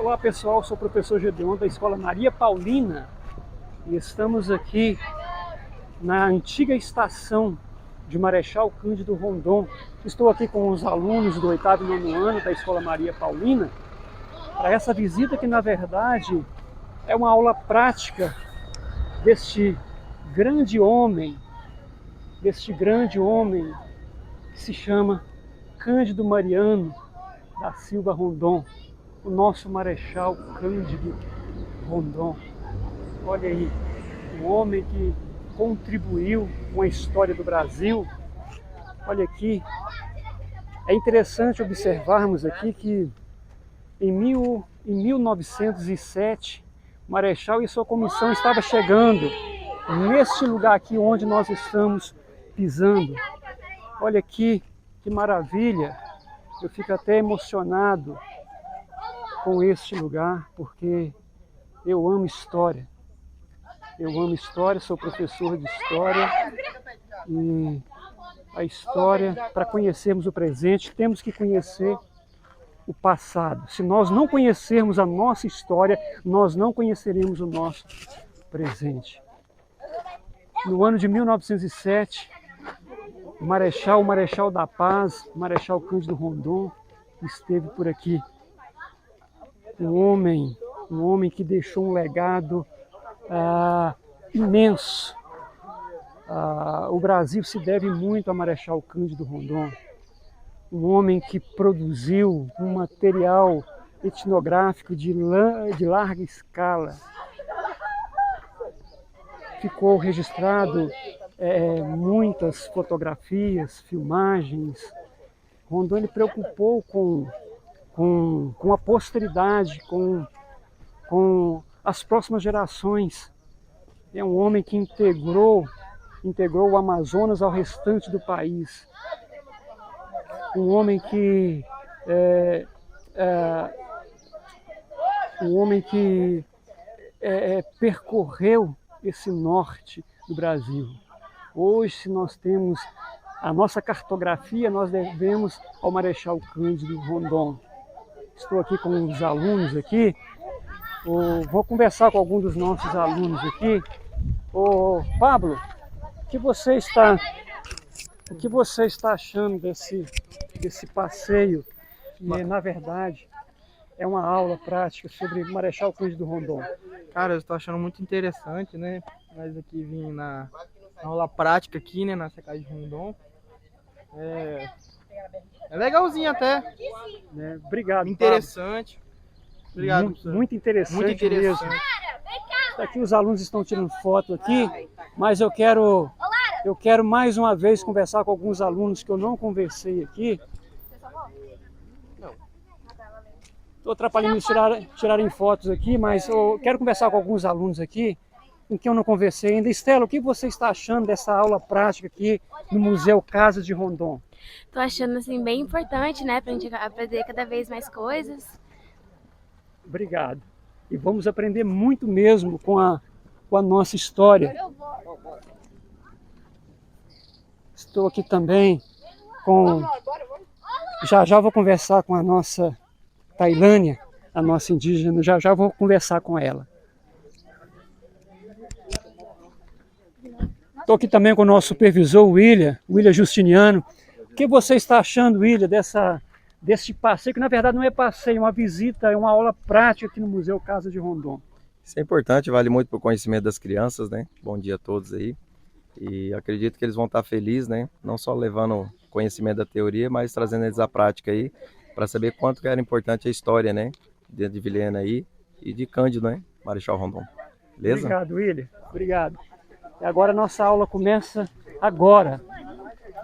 Olá pessoal, sou o professor Gedeon da Escola Maria Paulina e estamos aqui na antiga estação de Marechal Cândido Rondon. Estou aqui com os alunos do 8º e 9º ano da Escola Maria Paulina para essa visita que na verdade é uma aula prática deste grande homem que se chama Cândido Mariano da Silva Rondon, o nosso Marechal Cândido Rondon. Olha aí, um homem que contribuiu com a história do Brasil. Olha aqui, é interessante observarmos aqui que em 1907, o Marechal e sua comissão estavam chegando neste lugar aqui onde nós estamos pisando. Olha aqui, que maravilha! Eu fico até emocionado com este lugar, porque eu amo história. Eu amo história, sou professor de história e a história, para conhecermos o presente, temos que conhecer o passado. Se nós não conhecermos a nossa história, nós não conheceremos o nosso presente. No ano de 1907, o Marechal da Paz, o Marechal Cândido Rondon, esteve por aqui. Um homem que deixou um legado imenso. O Brasil se deve muito a Marechal Cândido Rondon. Um homem que produziu um material etnográfico de larga escala. Ficou registrado muitas fotografias, filmagens. Rondon ele preocupou com a posteridade, com as próximas gerações. É um homem que integrou o Amazonas ao restante do país. Um homem que percorreu esse norte do Brasil. Hoje, se nós temos a nossa cartografia, nós devemos ao Marechal Cândido Rondon. Estou aqui com os alunos aqui. Vou conversar com algum dos nossos alunos aqui. Pablo, o que você está achando desse passeio? Que, na verdade, é uma aula prática sobre Marechal Cândido Rondon. Cara, eu estou achando muito interessante, né? Nós aqui vim na aula prática aqui, né? Na secagem de Rondon. É legalzinho até. Obrigado, interessante. Pablo. Obrigado, professor. Muito interessante mesmo. Aqui os alunos estão tirando foto aqui, mas eu quero mais uma vez conversar com alguns alunos que eu não conversei aqui. Estou atrapalhando eles tirarem fotos aqui, mas eu quero conversar com alguns alunos aqui em que eu não conversei ainda. Estela, o que você está achando dessa aula prática aqui no Museu Casa de Rondon? Estou achando assim bem importante, né, para a gente aprender cada vez mais coisas. Obrigado. E vamos aprender muito mesmo com a nossa história. Estou aqui também com... Já vou conversar com a nossa Tailânia, a nossa indígena, já vou conversar com ela. Estou aqui também com o nosso supervisor, William Justiniano. O que você está achando, William, desse passeio, que na verdade não é passeio, é uma visita, é uma aula prática aqui no Museu Casa de Rondon? Isso é importante, vale muito para o conhecimento das crianças, né? Bom dia a todos aí. E acredito que eles vão estar felizes, né? Não só levando conhecimento da teoria, mas trazendo eles à prática aí, para saber quanto que era importante a história, né? Dentro de Vilhena aí e de Cândido, né? Marechal Rondon. Beleza? Obrigado, William. Obrigado. E agora a nossa aula começa agora.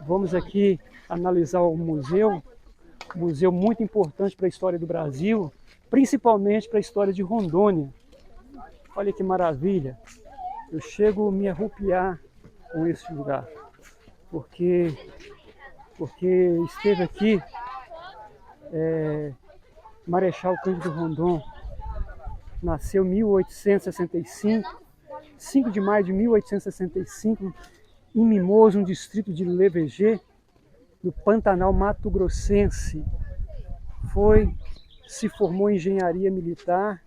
Vamos aqui analisar o museu. Museu muito importante para a história do Brasil, principalmente para a história de Rondônia. Olha que maravilha. Eu chego a me arrupiar com esse lugar, porque esteve aqui Marechal Cândido Rondon. Nasceu em 1865, 5 de maio de 1865, em Mimoso, um distrito de Levegê, no Pantanal Mato Grossense. Foi se formou em engenharia militar,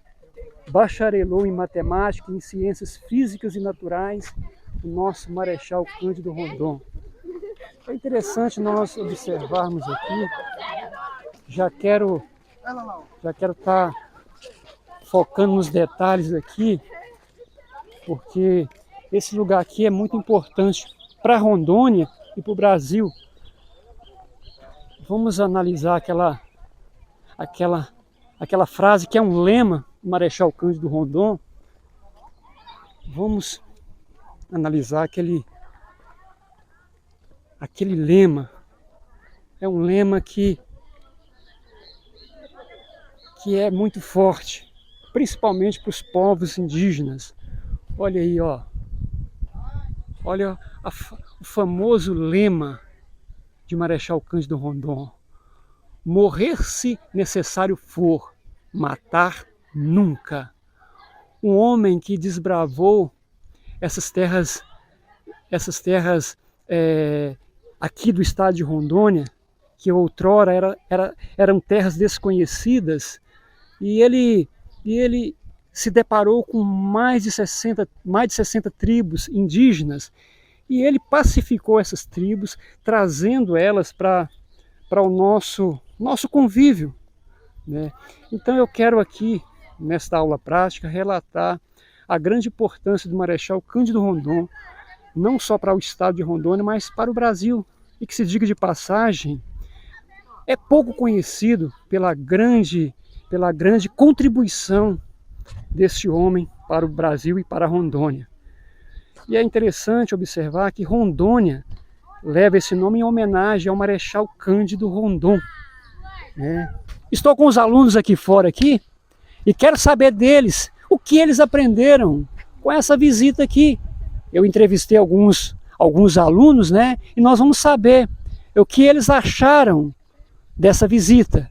bacharelou em matemática e em ciências físicas e naturais, o nosso Marechal Cândido Rondon. É interessante nós observarmos aqui, já quero estar focando nos detalhes aqui, porque esse lugar aqui é muito importante para Rondônia e para o Brasil. Vamos analisar aquela frase que é um lema do Marechal Cândido Rondon. Vamos analisar aquele lema. É um lema que é muito forte, principalmente para os povos indígenas. Olha aí, ó. Olha o famoso lema de Marechal Cândido Rondon: morrer se necessário for, matar nunca. Um homem que desbravou essas terras aqui do estado de Rondônia, que outrora eram terras desconhecidas, e ele se deparou com mais de 60 tribos indígenas, e ele pacificou essas tribos, trazendo elas para o nosso convívio, né? Então eu quero aqui, nesta aula prática, relatar a grande importância do Marechal Cândido Rondon, não só para o estado de Rondônia, mas para o Brasil. E que se diga de passagem, é pouco conhecido pela grande contribuição desse homem para o Brasil e para Rondônia. E é interessante observar que Rondônia leva esse nome em homenagem ao Marechal Cândido Rondon, né? Estou com os alunos aqui fora e quero saber deles o que eles aprenderam com essa visita aqui. Eu entrevistei alguns alunos, né? E nós vamos saber o que eles acharam dessa visita.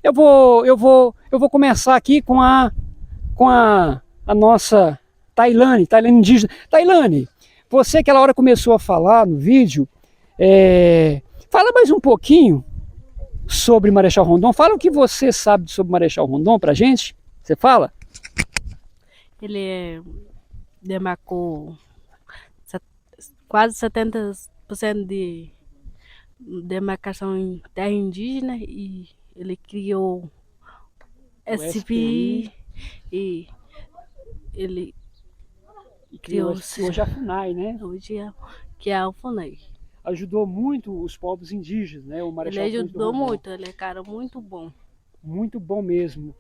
Eu vou começar aqui com a nossa Tailane indígena. Tailane, você aquela hora começou a falar no vídeo, fala mais um pouquinho sobre Marechal Rondon. Fala o que você sabe sobre Marechal Rondon pra gente. Você fala? Ele demarcou quase 70% de demarcação em terra indígena, e ele criou SPI e ele criou hoje a FUNAI, né? Hoje que é a FUNAI. Ajudou muito os povos indígenas, né? O Marechal Ele ajudou muito, ele é cara muito bom. Muito bom mesmo.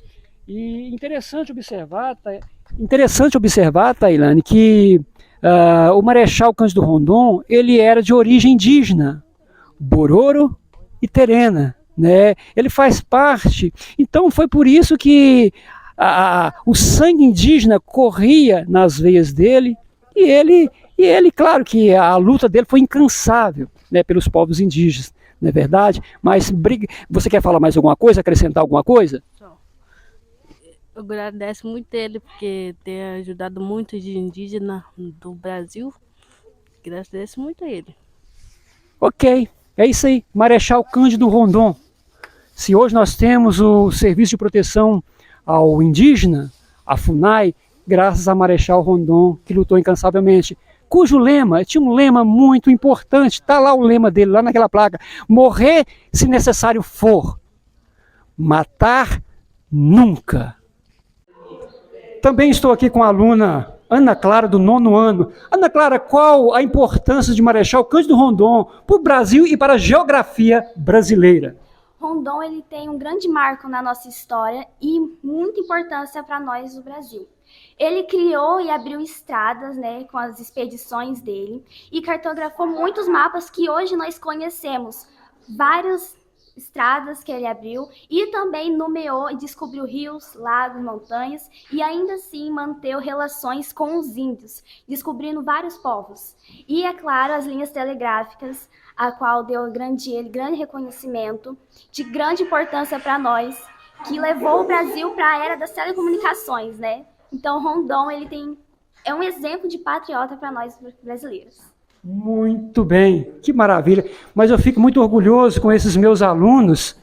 E interessante observar, Tailane, que o Marechal Cândido Rondon, ele era de origem indígena, Bororo e Terena, né? Ele faz parte, então foi por isso que o sangue indígena corria nas veias dele, e ele, claro que a luta dele foi incansável, né, pelos povos indígenas, não é verdade? Mas você quer falar mais alguma coisa, acrescentar alguma coisa? Eu agradeço muito ele, porque tem ajudado muito de indígena do Brasil. Agradeço muito a ele. Ok, é isso aí, Marechal Cândido Rondon. Se hoje nós temos o Serviço de Proteção ao Indígena, a FUNAI, graças a Marechal Rondon, que lutou incansavelmente, cujo lema, tinha um lema muito importante, está lá o lema dele, lá naquela placa: morrer se necessário for, matar nunca. Também estou aqui com a aluna Ana Clara, do 9º ano. Ana Clara, qual a importância de Marechal Cândido Rondon para o Brasil e para a geografia brasileira? Rondon, ele tem um grande marco na nossa história e muita importância para nós do Brasil. Ele criou e abriu estradas, né, com as expedições dele, e cartografou muitos mapas que hoje nós conhecemos. Várias estradas que ele abriu, e também nomeou e descobriu rios, lagos, montanhas, e ainda assim manteve relações com os índios, descobrindo vários povos. E, é claro, as linhas telegráficas, a qual deu grande reconhecimento, de grande importância para nós, que levou o Brasil para a era das telecomunicações, né? Então, Rondon, é um exemplo de patriota para nós brasileiros. Muito bem, que maravilha. Mas eu fico muito orgulhoso com esses meus alunos.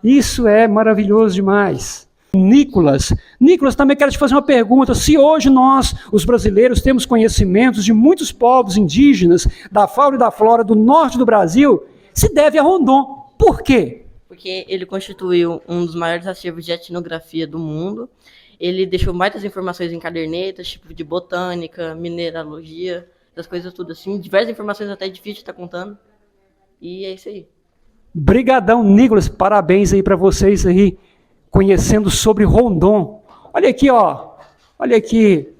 Isso é maravilhoso demais. Nicolas. Nicolas, também quero te fazer uma pergunta. Se hoje nós, os brasileiros, temos conhecimentos de muitos povos indígenas, da fauna e da flora do norte do Brasil, se deve a Rondon. Por quê? Porque ele constituiu um dos maiores acervos de etnografia do mundo. Ele deixou muitas informações em cadernetas, tipo de botânica, mineralogia, das coisas tudo assim. Diversas informações até difícil de estar contando. E é isso aí. Brigadão, Nicolas. Parabéns aí para vocês aí, conhecendo sobre Rondon. Olha aqui, ó. Olha aqui.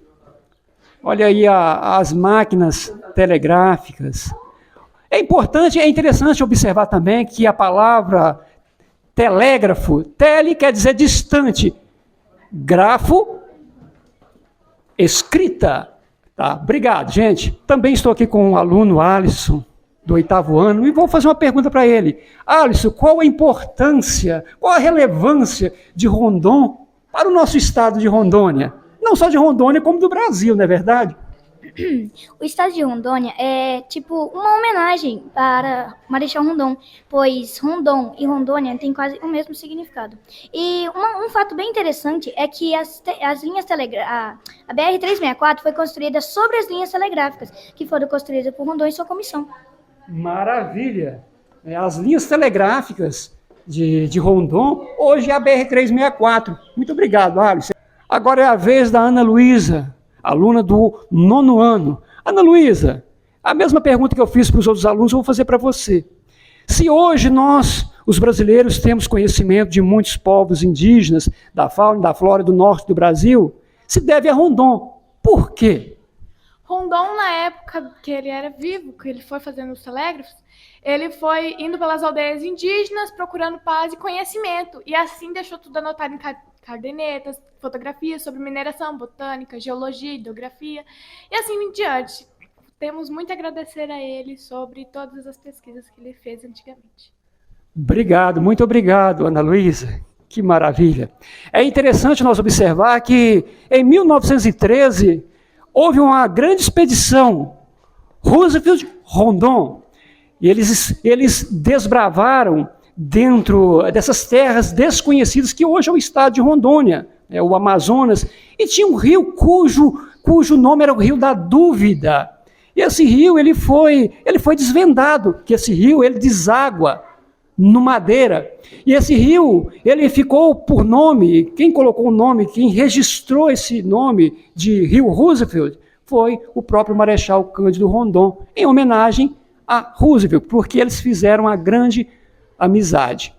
Olha aí as máquinas telegráficas. É importante, é interessante observar também que a palavra telégrafo, tele quer dizer distante, grafo, escrita. Tá, obrigado, gente. Também estou aqui com o aluno Alisson, do 8º ano, e vou fazer uma pergunta para ele. Alisson, qual a importância, qual a relevância de Rondon para o nosso estado de Rondônia? Não só de Rondônia, como do Brasil, não é verdade? O estado de Rondônia é tipo uma homenagem para Marechal Rondon, pois Rondon e Rondônia têm quase o mesmo significado. E um fato bem interessante é que as linhas telegráficas, a BR-364 foi construída sobre as linhas telegráficas, que foram construídas por Rondon e sua comissão. Maravilha! As linhas telegráficas de Rondon, hoje é a BR-364. Muito obrigado, Alisson. Agora é a vez da Ana Luísa, aluna do 9º ano. Ana Luísa, a mesma pergunta que eu fiz para os outros alunos, eu vou fazer para você. Se hoje nós, os brasileiros, temos conhecimento de muitos povos indígenas, da fauna e da flora do norte do Brasil, se deve a Rondon. Por quê? Rondon, na época que ele era vivo, que ele foi fazendo os telégrafos, ele foi indo pelas aldeias indígenas, procurando paz e conhecimento, e assim deixou tudo anotado em cadernetas, fotografias sobre mineração, botânica, geologia, hidrografia, e assim em diante. Temos muito a agradecer a ele sobre todas as pesquisas que ele fez antigamente. Obrigado, muito obrigado, Ana Luísa. Que maravilha. É interessante nós observar que em 1913 houve uma grande expedição, Roosevelt-Rondon, e eles desbravaram dentro dessas terras desconhecidas que hoje é o estado de Rondônia, o Amazonas, e tinha um rio cujo nome era o Rio da Dúvida. E esse rio ele foi desvendado, que esse rio ele deságua no Madeira. E esse rio ele ficou por nome, quem colocou o nome, quem registrou esse nome de Rio Roosevelt foi o próprio Marechal Cândido Rondon, em homenagem a Roosevelt, porque eles fizeram uma grande amizade.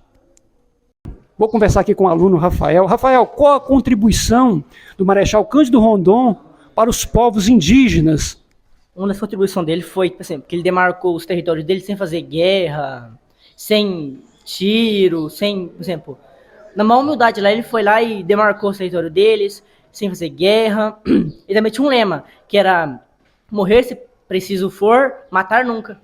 Vou conversar aqui com o aluno Rafael. Rafael, qual a contribuição do Marechal Cândido Rondon para os povos indígenas? Uma das contribuições dele foi, por exemplo, que ele demarcou os territórios dele sem fazer guerra, sem tiro, sem, por exemplo, na maior humildade lá, ele foi lá e demarcou o território deles, sem fazer guerra. Ele também tinha um lema, que era morrer se preciso for, matar nunca.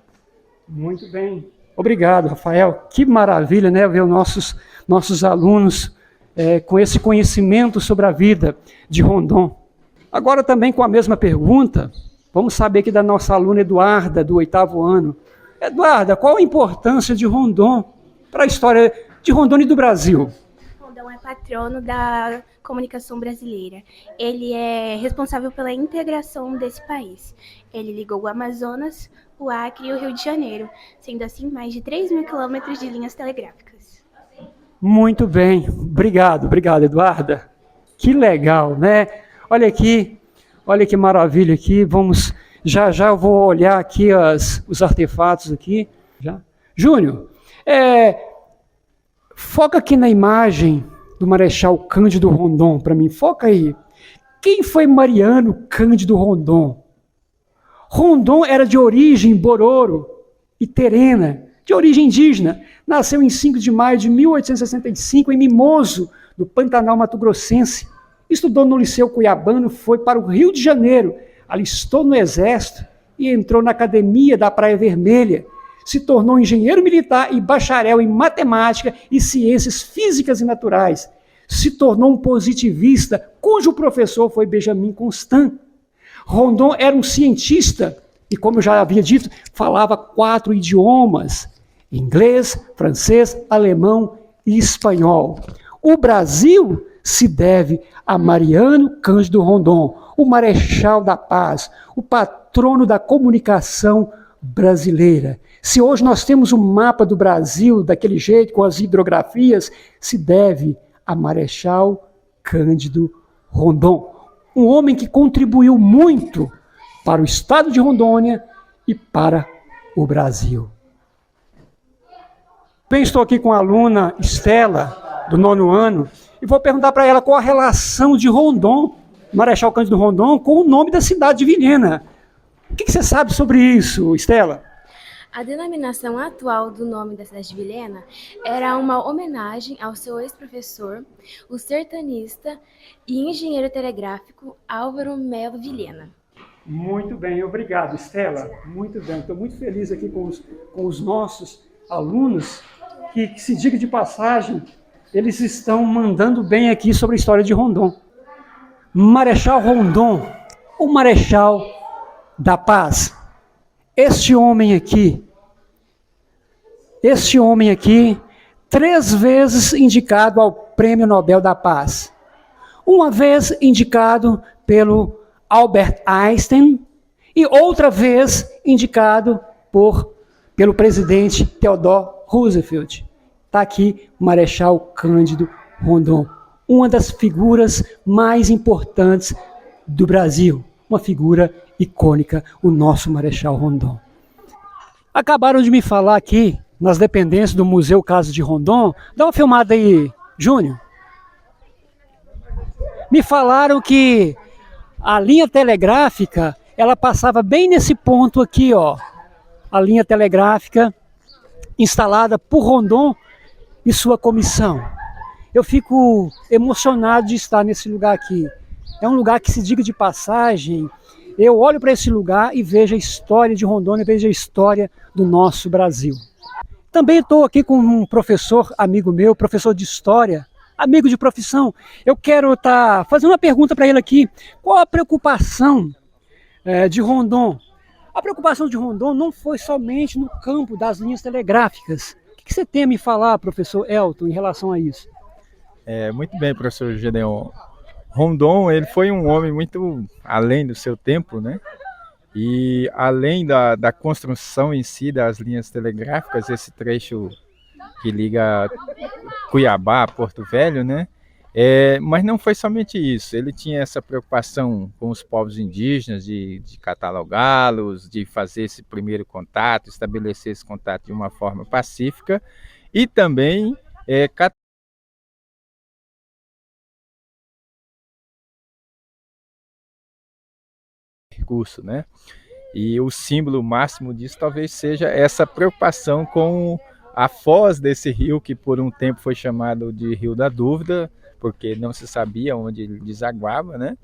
Muito bem. Obrigado, Rafael. Que maravilha, né, ver os nossos alunos com esse conhecimento sobre a vida de Rondon. Agora também com a mesma pergunta, vamos saber aqui da nossa aluna Eduarda, do 8º ano. Eduarda, qual a importância de Rondon para a história de Rondônia e do Brasil? Rondon é patrono da comunicação brasileira. Ele é responsável pela integração desse país. Ele ligou o Amazonas, o Acre e o Rio de Janeiro, sendo assim mais de 3.000 quilômetros de linhas telegráficas. Muito bem, obrigado, Eduarda. Que legal, né? Olha aqui, olha que maravilha aqui. Vamos, já eu vou olhar aqui os artefatos aqui. Já. Júnior, foca aqui na imagem do Marechal Cândido Rondon para mim. Foca aí. Quem foi Mariano Cândido Rondon? Rondon era de origem bororo e terena, de origem indígena. Nasceu em 5 de maio de 1865 em Mimoso, no Pantanal Mato-Grossense. Estudou no Liceu Cuiabano, foi para o Rio de Janeiro, alistou no Exército e entrou na Academia da Praia Vermelha. Se tornou engenheiro militar e bacharel em matemática e ciências físicas e naturais. Se tornou um positivista, cujo professor foi Benjamin Constant. Rondon era um cientista e, como eu já havia dito, falava 4 idiomas: inglês, francês, alemão e espanhol. O Brasil se deve a Mariano Cândido Rondon, o Marechal da Paz, o patrono da comunicação brasileira. Se hoje nós temos um mapa do Brasil daquele jeito, com as hidrografias, se deve a Marechal Cândido Rondon, um homem que contribuiu muito para o estado de Rondônia e para o Brasil. Bem, estou aqui com a aluna Estela, do 9º ano, e vou perguntar para ela qual a relação de Rondon, Marechal Cândido Rondon, com o nome da cidade de Vilhena. O que você sabe sobre isso, Estela? A denominação atual do nome da cidade de Vilhena era uma homenagem ao seu ex-professor, o sertanista e engenheiro telegráfico Álvaro Melo Vilhena. Muito bem, obrigado, Estela. Muito bem, estou muito feliz aqui com os nossos alunos, que se diga de passagem, eles estão mandando bem aqui sobre a história de Rondon. Marechal Rondon, o Marechal da Paz. Este homem aqui, 3 vezes indicado ao Prêmio Nobel da Paz. Uma vez indicado pelo Albert Einstein e outra vez indicado pelo presidente Theodore Roosevelt. Está aqui o Marechal Cândido Rondon, uma das figuras mais importantes do Brasil, uma figura icônica, o nosso Marechal Rondon. Acabaram de me falar aqui, nas dependências do Museu Casa de Rondon, dá uma filmada aí, Júnior. Me falaram que a linha telegráfica, ela passava bem nesse ponto aqui, ó. A linha telegráfica instalada por Rondon e sua comissão. Eu fico emocionado de estar nesse lugar aqui. É um lugar que, se diga de passagem, eu olho para esse lugar e vejo a história de Rondônia, vejo a história do nosso Brasil. Também estou aqui com um professor amigo meu, professor de história, amigo de profissão. Eu quero estar fazendo uma pergunta para ele aqui. Qual a preocupação de Rondon? A preocupação de Rondon não foi somente no campo das linhas telegráficas. O que você tem a me falar, professor Elton, em relação a isso? Muito bem, professor Gedeon. Rondon, ele foi um homem muito além do seu tempo, né? E além da construção em si das linhas telegráficas, esse trecho que liga Cuiabá a Porto Velho, né? Mas não foi somente isso, ele tinha essa preocupação com os povos indígenas de catalogá-los, de fazer esse primeiro contato, estabelecer esse contato de uma forma pacífica e também recurso, né? E o símbolo máximo disso talvez seja essa preocupação com a foz desse rio, que por um tempo foi chamado de Rio da Dúvida, porque não se sabia onde ele desaguava, né?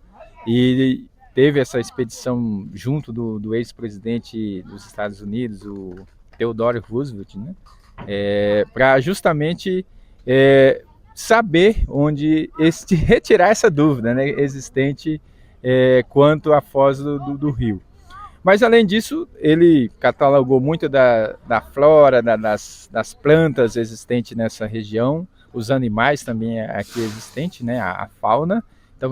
E teve essa expedição junto do ex-presidente dos Estados Unidos, o Theodore Roosevelt, né? Para justamente saber onde retirar essa dúvida, né, existente quanto à foz do rio. Mas, além disso, ele catalogou muito da flora, das plantas existentes nessa região, os animais também aqui existentes, né, a fauna. Então,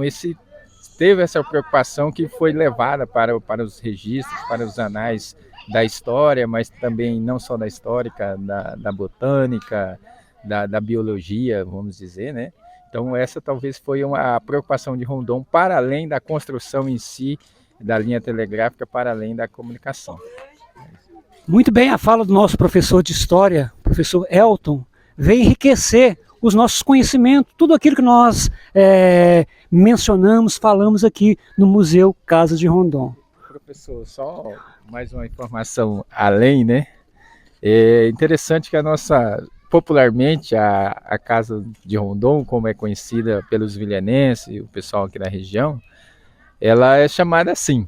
teve essa preocupação que foi levada para os registros, para os anais da história, mas também não só da história, da botânica, da biologia, vamos dizer, né? Então, essa talvez foi a preocupação de Rondon, para além da construção em si, da linha telegráfica, para além da comunicação. Muito bem, a fala do nosso professor de história, professor Elton, vem enriquecer os nossos conhecimentos, tudo aquilo que nós mencionamos, falamos aqui no Museu Casa de Rondon. Professor, só mais uma informação além, né? É interessante que popularmente, a Casa de Rondon, como é conhecida pelos vilhenenses e o pessoal aqui da região, ela é chamada assim.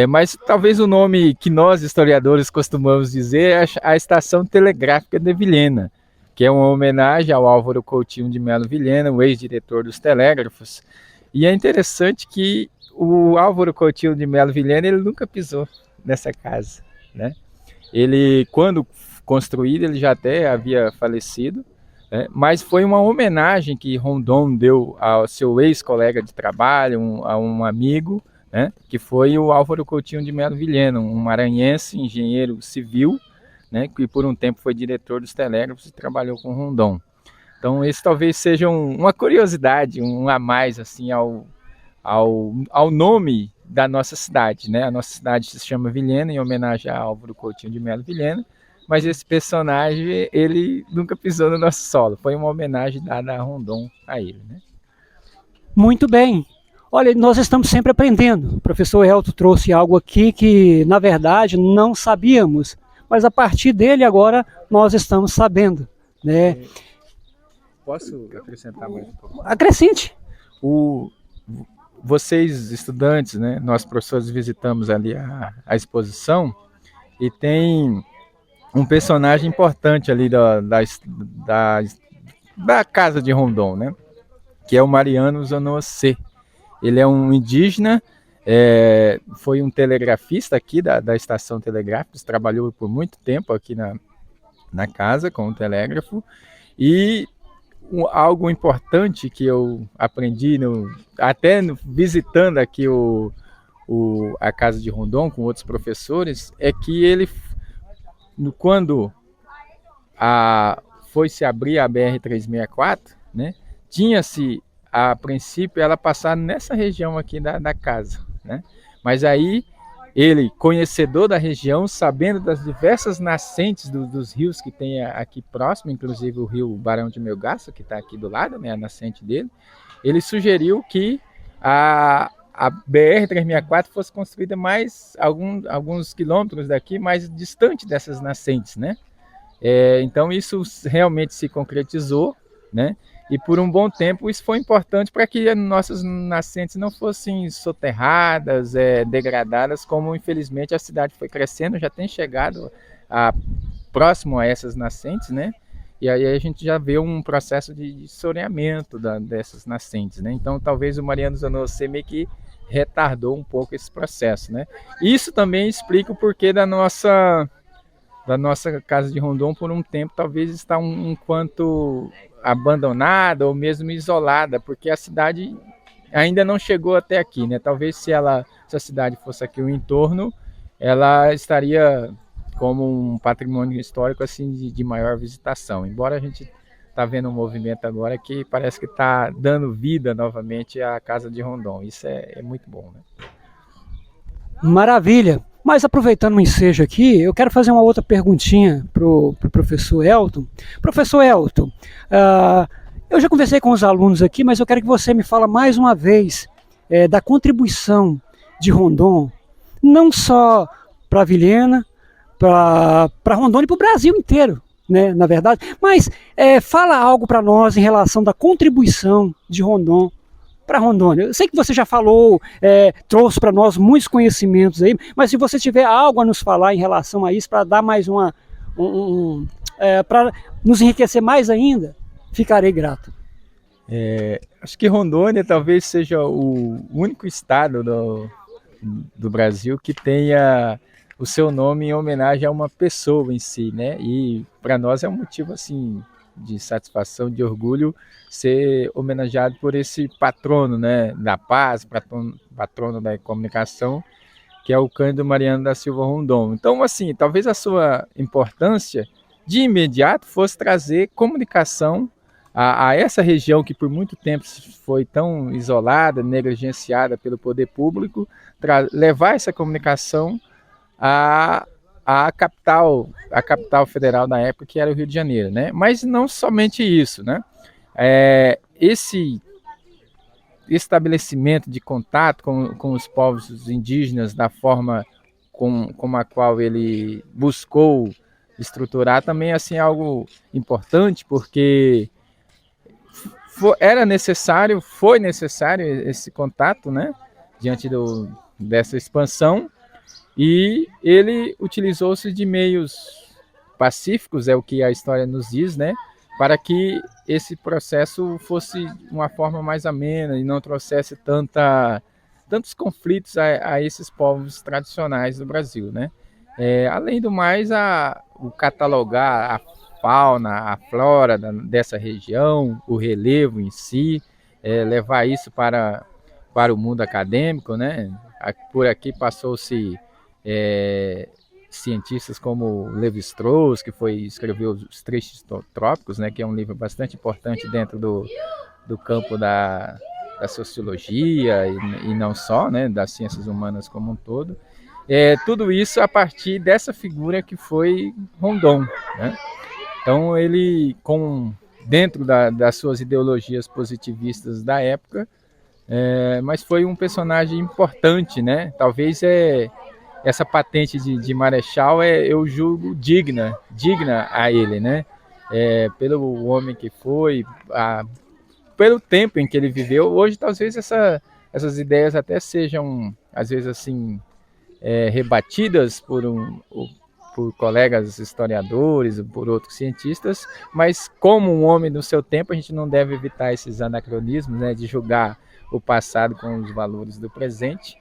Mas talvez o nome que nós, historiadores, costumamos dizer é a Estação Telegráfica de Vilhena, que é uma homenagem ao Álvaro Coutinho de Melo Vilhena, o ex-diretor dos telégrafos. E é interessante que o Álvaro Coutinho de Melo Vilhena, ele nunca pisou nessa casa, né? Ele, quando construído, ele já até havia falecido, Mas foi uma homenagem que Rondon deu ao seu ex-colega de trabalho, a um amigo, né, que foi o Álvaro Coutinho de Melo Vilhena, um maranhense, engenheiro civil, né, que por um tempo foi diretor dos telégrafos e trabalhou com Rondon. Então esse talvez seja uma curiosidade, um a mais assim ao nome da nossa cidade, né? A nossa cidade se chama Vilhena em homenagem a Álvaro Coutinho de Melo Vilhena, mas esse personagem ele nunca pisou no nosso solo, foi uma homenagem dada a Rondon a ele, né? Muito bem. Olha, nós estamos sempre aprendendo. O professor Elton trouxe algo aqui que, na verdade, não sabíamos, mas a partir dele agora nós estamos sabendo, né? Posso acrescentar mais um pouco? Acrescente. Vocês, estudantes, né, nós professores visitamos ali a exposição e tem um personagem importante ali da casa de Rondon, né, que é o Mariano Zanocê. Ele é um indígena, foi um telegrafista aqui da estação telegráfica, trabalhou por muito tempo aqui na casa com o telégrafo, e algo importante que eu aprendi visitando aqui a casa de Rondon com outros professores, é que ele, quando foi se abrir a BR-364, né, tinha-se a princípio ela passar nessa região aqui da casa, né? Mas aí ele, conhecedor da região, sabendo das diversas nascentes dos rios que tem aqui próximo, inclusive o rio Barão de Melgaço, que está aqui do lado, né, a nascente dele, ele sugeriu que a BR-364 fosse construída mais alguns quilômetros daqui, mais distante dessas nascentes, né? Então isso realmente se concretizou, né? E por um bom tempo isso foi importante para que nossas nascentes não fossem soterradas, degradadas, como infelizmente a cidade foi crescendo, já tem chegado próximo a essas nascentes, né? E aí a gente já vê um processo de soreamento dessas nascentes, né? Então talvez o Mariano Zanocê meio que retardou um pouco esse processo, né? Isso também explica o porquê da nossa casa de Rondon por um tempo talvez está um quanto abandonada ou mesmo isolada, porque a cidade ainda não chegou até aqui, né? Talvez se a cidade fosse aqui o entorno, ela estaria como um patrimônio histórico assim de maior visitação. Embora a gente está vendo um movimento agora que parece que está dando vida novamente à casa de Rondon. Isso é muito bom, né? Maravilha. Mas aproveitando o ensejo aqui, eu quero fazer uma outra perguntinha para o professor Elton. Professor Elton, eu já conversei com os alunos aqui, mas eu quero que você me fale mais uma vez da contribuição de Rondon, não só para Vilhena, para Rondônia e para o Brasil inteiro, né, na verdade. Mas fala algo para nós em relação da contribuição de Rondon para Rondônia. Eu sei que você já falou, trouxe para nós muitos conhecimentos aí, mas se você tiver algo a nos falar em relação a isso, para dar mais para nos enriquecer mais ainda, ficarei grato. Acho que Rondônia talvez seja o único estado do Brasil que tenha o seu nome em homenagem a uma pessoa em si, né? E para nós é um motivo assim de satisfação, de orgulho ser homenageado por esse patrono, né, da paz, patrono da comunicação, que é o Cândido Mariano da Silva Rondon. Então, assim, talvez a sua importância de imediato fosse trazer comunicação a essa região que por muito tempo foi tão isolada, negligenciada pelo poder público, levar essa comunicação a capital federal da época, que era o Rio de Janeiro, né? Mas não somente isso, né? Esse estabelecimento de contato com os povos indígenas da forma como a qual ele buscou estruturar também assim é algo importante, porque foi necessário esse contato, né? Diante dessa expansão. E ele utilizou-se de meios pacíficos, é o que a história nos diz, né, para que esse processo fosse uma forma mais amena e não trouxesse tantos conflitos a esses povos tradicionais do Brasil, né. Além do mais, o catalogar, fauna, a flora dessa região, o relevo em si, levar isso para o mundo acadêmico, né? Por aqui passou-se cientistas como Levi-Strauss, que escreveu Os Tristes Trópicos, né? Que é um livro bastante importante dentro do campo da sociologia e não só, né? Das ciências humanas como um todo. Tudo isso a partir dessa figura que foi Rondon, né? Então ele, dentro das suas ideologias positivistas da época, mas foi um personagem importante, né? Talvez essa patente de Marechal eu julgo digna a ele, né? Pelo homem que foi, pelo tempo em que ele viveu. Hoje talvez essas ideias até sejam, às vezes assim, rebatidas por colegas historiadores, por outros cientistas, mas como um homem do seu tempo, a gente não deve evitar esses anacronismos, né, de julgar o passado com os valores do presente.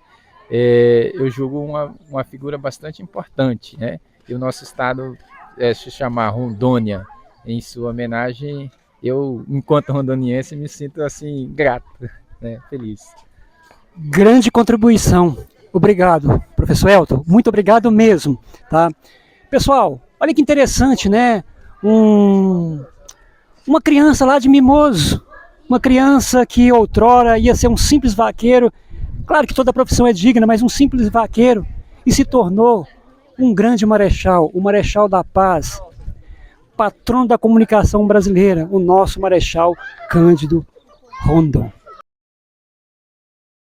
Eu julgo uma figura bastante importante, né? E o nosso estado se chamar Rondônia em sua homenagem, eu, enquanto rondoniense, me sinto assim grato, né? Feliz. Grande contribuição. Obrigado, professor Elton. Muito obrigado mesmo, tá? Pessoal, olha que interessante, né? Uma criança lá de Mimoso, uma criança que outrora ia ser um simples vaqueiro. Claro que toda profissão é digna, mas um simples vaqueiro, e se tornou um grande marechal, o Marechal da Paz, patrono da comunicação brasileira, o nosso Marechal Cândido Rondon.